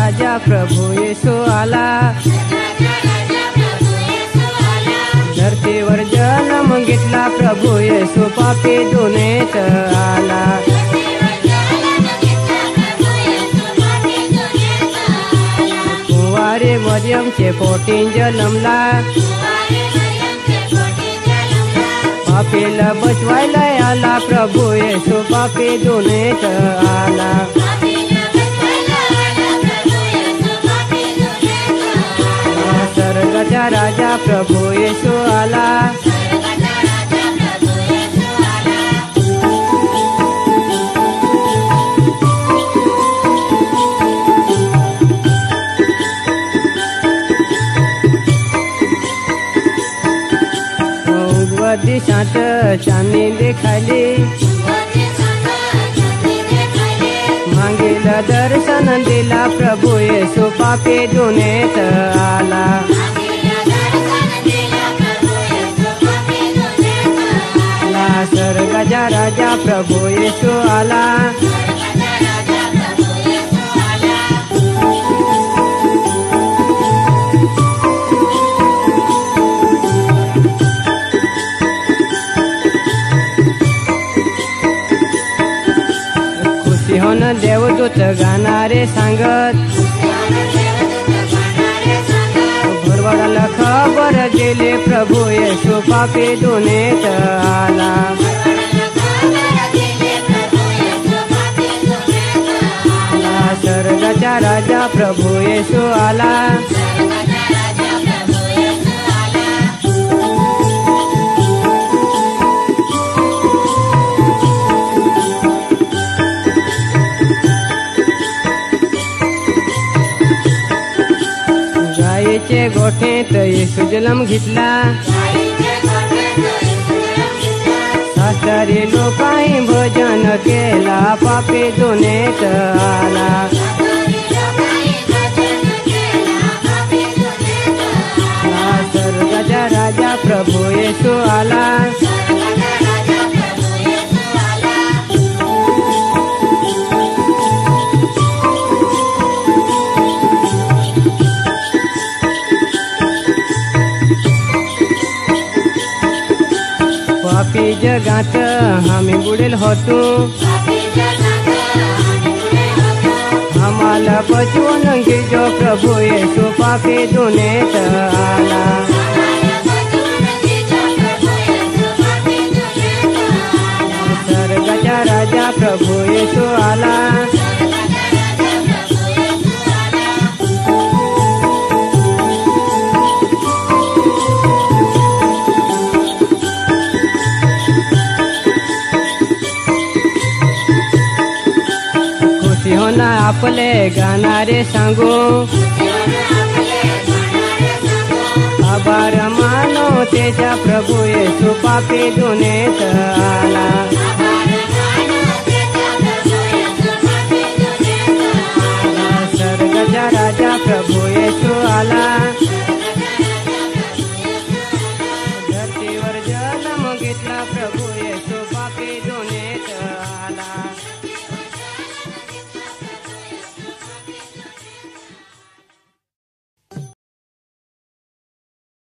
राजा प्रभू येशू आला, धरतीवर जन्म घेतला प्रभू येशू पापी दुनेत आला. कुंवारी मरियमचे पोटी जन्मला, पापीला बचवायला आला प्रभू येशू पापी दुनेत आला. स्वर्गाचा राजा प्रभू येशू आला, दिशात चांदणी देखायली, मागेला दर्शन दिला प्रभू येशू पापी दुनेत आला. स्वर्गाचा राजा प्रभू येशू आला, खुशी होन देवदूत गाणारे सांगत, भरवडाला खबर दिली प्रभू येशू पापी दुनेत आला. स्वर्गाचा राजा प्रभू येशू आला, गायीचे गोठेत येशू जन्म घेतला, शास्त्री लोकांनी भजन केला पापी दुनेत आला. स्वर्गाचा राजा प्रभू येशू आला, पापी जगात आम्ही बुडेल होतो, आम्हाला बचवून घेजो प्रभू येशू पापी दुनेत आला. स्वर्गाचा राजा प्रभू येशू आला, होना आपले गाणारे सांगू, आभार मानो तेजा प्रभू येशू पापी दुनेत आला.